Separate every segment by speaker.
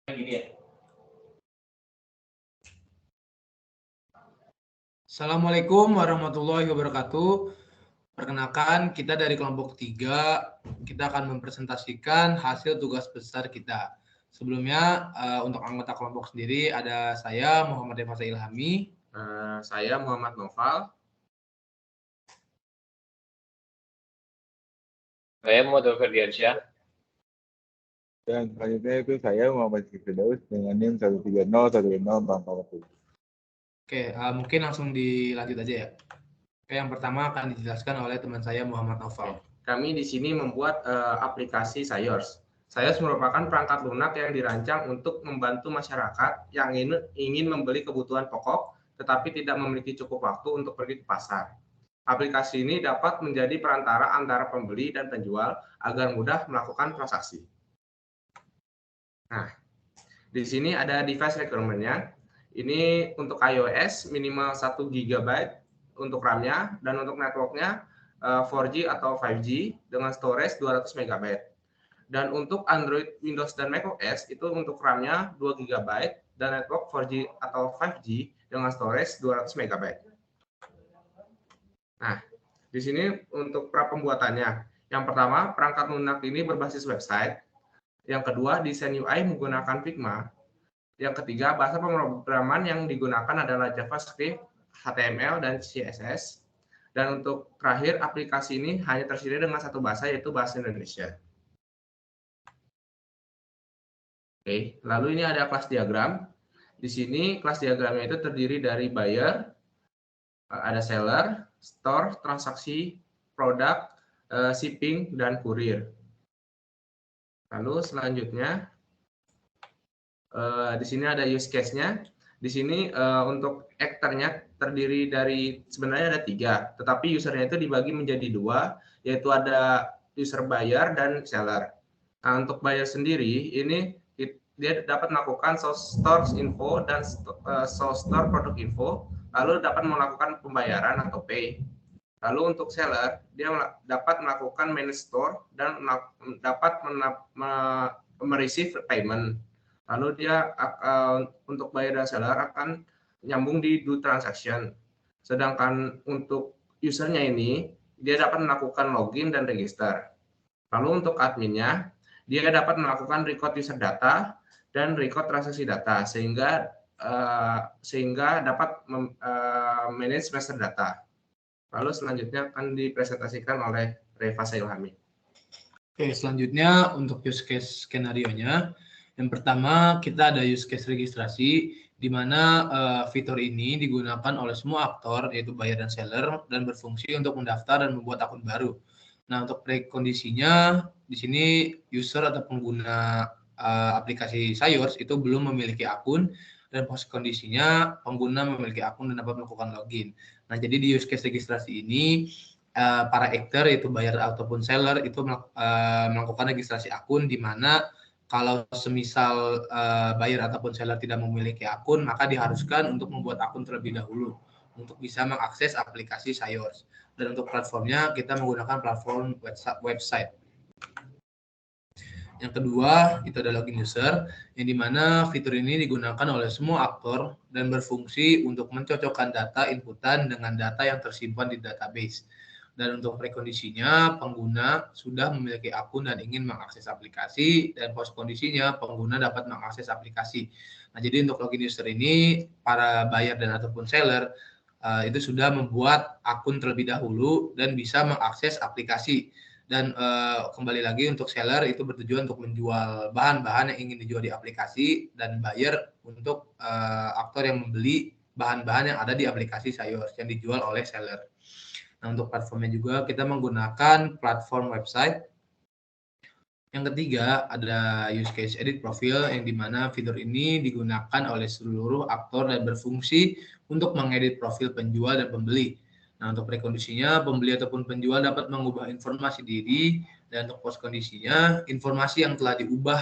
Speaker 1: Gini ya.
Speaker 2: Assalamualaikum warahmatullahi wabarakatuh. Perkenalkan, kita dari kelompok 3, kita akan mempresentasikan hasil tugas besar kita. Sebelumnya, untuk anggota kelompok sendiri ada saya, Muhammad Devasa Ilhami.
Speaker 3: Saya Muhammad Noval.
Speaker 1: Saya Muhammad Ferdiansyah.
Speaker 4: Dan selanjutnya itu saya Muhammad Firdaus dengan NIM 1301044.
Speaker 2: Oke, mungkin langsung dilanjut aja ya. Oke, yang pertama akan dijelaskan oleh teman saya Muhammad Noval.
Speaker 3: Kami di sini membuat aplikasi Sayors. Sayors merupakan perangkat lunak yang dirancang untuk membantu masyarakat yang ingin membeli kebutuhan pokok tetapi tidak memiliki cukup waktu untuk pergi ke pasar. Aplikasi ini dapat menjadi perantara antara pembeli dan penjual agar mudah melakukan transaksi. Nah, di sini ada device requirement-nya. Ini untuk iOS minimal 1 GB untuk RAM-nya, dan untuk network-nya 4G atau 5G dengan storage 200 MB. Dan untuk Android, Windows, dan macOS itu untuk RAM-nya 2 GB dan network 4G atau 5G dengan storage 200 MB. Nah, di sini untuk pra pembuatannya. Yang pertama, perangkat lunak ini berbasis website. Yang kedua, desain UI menggunakan Figma. Yang ketiga, bahasa pemrograman yang digunakan adalah JavaScript, HTML, dan CSS. Dan untuk terakhir, aplikasi ini hanya tersedia dengan satu bahasa, yaitu bahasa Indonesia. Oke, lalu ini ada kelas diagram. Di sini kelas diagramnya itu terdiri dari buyer, ada seller, store, transaksi, produk, shipping, dan kurir. Lalu selanjutnya, di sini ada use case-nya. Di sini untuk actor-nya terdiri dari, sebenarnya ada 3, tetapi usernya itu dibagi menjadi 2, yaitu ada user buyer dan seller. Nah, untuk buyer sendiri, ini dia dapat melakukan source info dan source store produk info, lalu dapat melakukan pembayaran atau pay. Lalu untuk seller, dia dapat melakukan manage store dan dapat mereceive payment. Lalu dia untuk buyer dan seller akan nyambung di do transaction. Sedangkan untuk usernya ini, dia dapat melakukan login dan register. Lalu untuk adminnya, dia dapat melakukan record user data dan record transaksi data sehingga dapat manage master data. Lalu selanjutnya akan dipresentasikan oleh Reva Ilhami.
Speaker 2: Oke, selanjutnya untuk use case skenario-nya. Yang pertama, kita ada use case registrasi, di mana fitur ini digunakan oleh semua aktor, yaitu buyer dan seller, dan berfungsi untuk mendaftar dan membuat akun baru. Nah, untuk prekondisinya, di sini user atau pengguna aplikasi Sayors itu belum memiliki akun, dan post kondisinya pengguna memiliki akun dan dapat melakukan login. Nah, jadi di use case registrasi ini, para aktor, yaitu buyer ataupun seller, itu melakukan registrasi akun, di mana kalau semisal buyer ataupun seller tidak memiliki akun, maka diharuskan untuk membuat akun terlebih dahulu untuk bisa mengakses aplikasi Sayors. Dan untuk platformnya, kita menggunakan platform website. Yang kedua, itu adalah login user, yang dimana fitur ini digunakan oleh semua aktor dan berfungsi untuk mencocokkan data inputan dengan data yang tersimpan di database. Dan untuk prekondisinya, pengguna sudah memiliki akun dan ingin mengakses aplikasi, dan post kondisinya, pengguna dapat mengakses aplikasi. Nah, jadi untuk login user ini, para buyer dan ataupun seller itu sudah membuat akun terlebih dahulu dan bisa mengakses aplikasi. Dan kembali lagi untuk seller itu bertujuan untuk menjual bahan-bahan yang ingin dijual di aplikasi, dan buyer untuk aktor yang membeli bahan-bahan yang ada di aplikasi Sayors yang dijual oleh seller. Nah, untuk platformnya juga kita menggunakan platform website. Yang ketiga ada use case edit profile, yang dimana fitur ini digunakan oleh seluruh aktor dan berfungsi untuk mengedit profil penjual dan pembeli. Nah, untuk prekondisinya, pembeli ataupun penjual dapat mengubah informasi diri, dan untuk post kondisinya, informasi yang telah diubah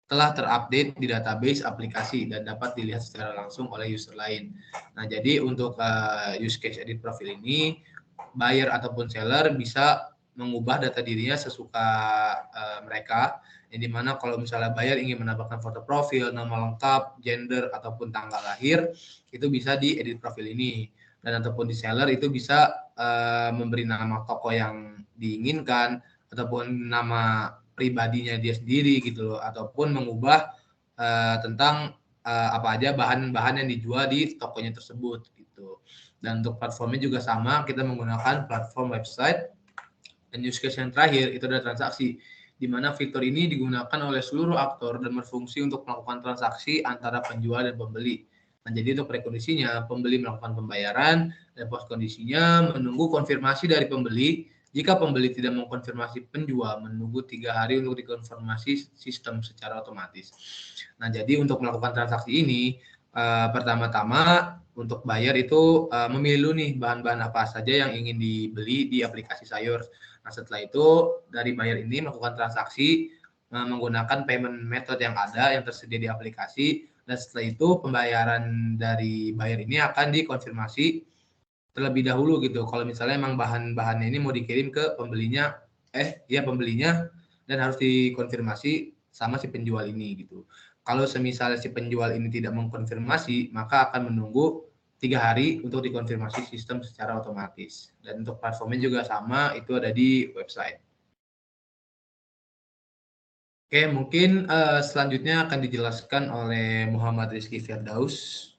Speaker 2: telah terupdate di database aplikasi dan dapat dilihat secara langsung oleh user lain. Nah, jadi untuk use case edit profil ini, buyer ataupun seller bisa mengubah data dirinya sesuka mereka, yang dimana kalau misalnya buyer ingin menambahkan foto profil, nama lengkap, gender, ataupun tanggal lahir, itu bisa di edit profil ini. Dan ataupun di seller itu bisa memberi nama toko yang diinginkan, ataupun nama pribadinya dia sendiri gitu loh, ataupun mengubah tentang apa aja bahan-bahan yang dijual di tokonya tersebut gitu. Dan untuk platformnya juga sama, kita menggunakan platform website. Dan use case yang terakhir itu adalah transaksi, di mana fitur ini digunakan oleh seluruh aktor dan berfungsi untuk melakukan transaksi antara penjual dan pembeli. Nah, jadi untuk prekondisinya, pembeli melakukan pembayaran, dan post kondisinya menunggu konfirmasi dari pembeli. Jika pembeli tidak mengkonfirmasi penjual, menunggu 3 hari untuk dikonfirmasi sistem secara otomatis. Nah, jadi untuk melakukan transaksi ini, pertama-tama untuk buyer itu memilih nih bahan-bahan apa saja yang ingin dibeli di aplikasi Sayur. Nah, setelah itu dari buyer ini melakukan transaksi menggunakan payment method yang ada yang tersedia di aplikasi, dan setelah itu pembayaran dari buyer ini akan dikonfirmasi terlebih dahulu gitu. Kalau misalnya emang bahan-bahannya ini mau dikirim ke pembelinya, pembelinya, dan harus dikonfirmasi sama si penjual ini gitu. Kalau semisal si penjual ini tidak mengkonfirmasi, maka akan menunggu 3 hari untuk dikonfirmasi sistem secara otomatis. Dan untuk platformnya juga sama, itu ada di website. Oke, mungkin selanjutnya akan dijelaskan oleh Muhammad Rizky Firdaus.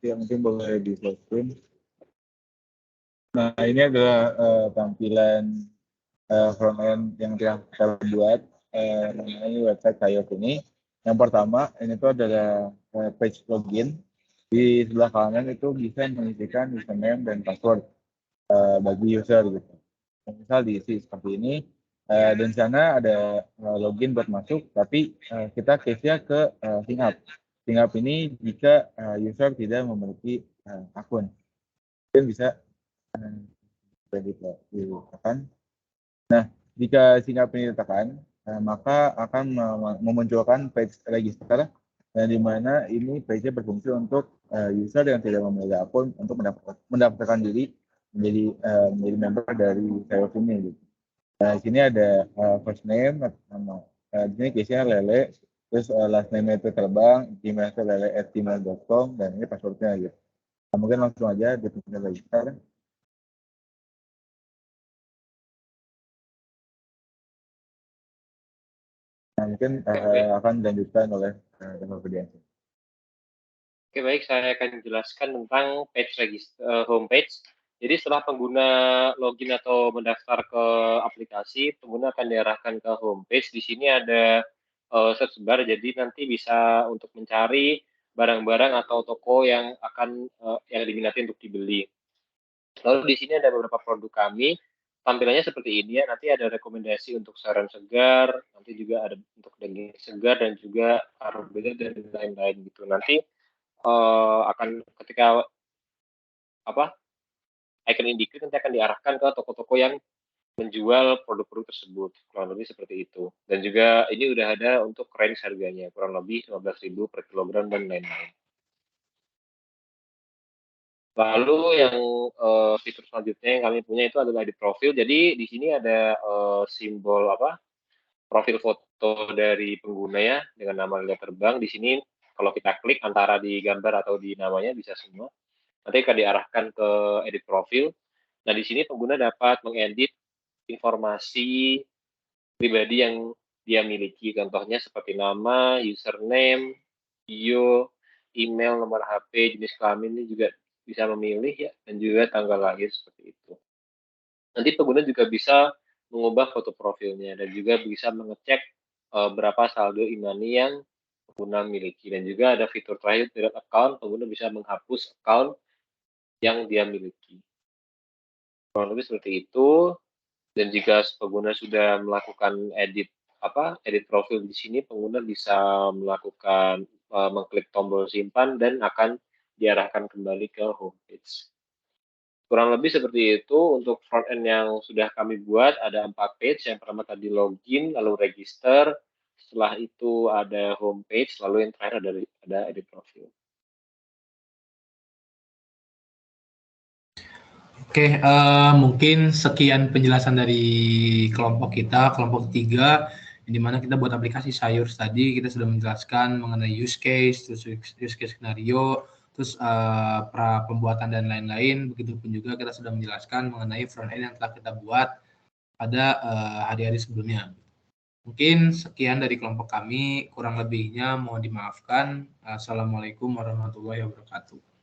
Speaker 4: Ya, mungkin boleh di share screen. Nah, ini adalah tampilan front end yang kita buat mengenai website Sayur ini. Yang pertama, ini tuh adalah page login. Di sebelah kanan itu bisa mengisikan username dan password bagi user gitu. Misal diisi seperti ini, dan sana ada login buat masuk, tapi kita case-nya ke sign up. Sign up ini jika user tidak memiliki akun. Mungkin bisa ditekan. Nah, jika sign up ini ditekan, maka akan memunculkan page register, di mana ini page-nya berfungsi untuk user yang tidak memiliki akun untuk mendaftarkan diri menjadi member dari Sayur ini. Gitu. Nah, di sini ada first name, nama, di sini case-nya Lele, terus last name itu Terbang, email itu lele@gmail.com, dan ini passwordnya gitu. Nah, mungkin langsung aja di register. Nah, mungkin akan dilanjutkan oleh Dr. Budiansyah.
Speaker 1: Oke, baik, saya akan jelaskan tentang page register, homepage. Jadi setelah pengguna login atau mendaftar ke aplikasi, pengguna akan diarahkan ke homepage. Di sini ada search bar, jadi nanti bisa untuk mencari barang-barang atau toko yang akan yang diminati untuk dibeli. Lalu di sini ada beberapa produk kami. Tampilannya seperti ini ya. Nanti ada rekomendasi untuk saran segar, nanti juga ada untuk daging segar dan juga karbohidrat dan lain-lain gitu. Nanti akan ketika icon indicate nanti akan diarahkan ke toko-toko yang menjual produk-produk tersebut, kurang lebih seperti itu. Dan juga ini udah ada untuk range harganya, kurang lebih 15.000 per kilogram dan lain-lain. Lalu yang fitur selanjutnya yang kami punya itu adalah edit profil. Jadi di sini ada simbol profil foto dari pengguna ya dengan nama Lele Terbang. Di sini kalau kita klik antara di gambar atau di namanya bisa semua. Nanti akan diarahkan ke edit profil. Nah, di sini pengguna dapat mengedit informasi pribadi yang dia miliki. Contohnya seperti nama, username, bio, email, nomor HP, jenis kelamin ini juga bisa memilih ya, dan juga tanggal lahir seperti itu. Nanti pengguna juga bisa mengubah foto profilnya dan juga bisa mengecek berapa saldo e-money yang pengguna miliki. Dan juga ada fitur terakhir delete account, pengguna bisa menghapus account yang dia miliki. Kurang lebih seperti itu. Dan jika pengguna sudah melakukan edit profil di sini, pengguna bisa melakukan mengklik tombol simpan dan akan diarahkan kembali ke homepage. Kurang lebih seperti itu untuk front end yang sudah kami buat. Ada 4 page. Yang pertama tadi login, lalu register. Setelah itu ada homepage, lalu yang terakhir ada edit profil.
Speaker 2: Oke, mungkin sekian penjelasan dari kelompok kita, kelompok 3, di mana kita buat aplikasi Sayur tadi, kita sudah menjelaskan mengenai use case, terus use case skenario, terus pra pembuatan dan lain-lain. Begitupun juga kita sudah menjelaskan mengenai front end yang telah kita buat pada hari-hari sebelumnya. Mungkin sekian dari kelompok kami, kurang lebihnya mohon dimaafkan. Assalamualaikum warahmatullahi wabarakatuh.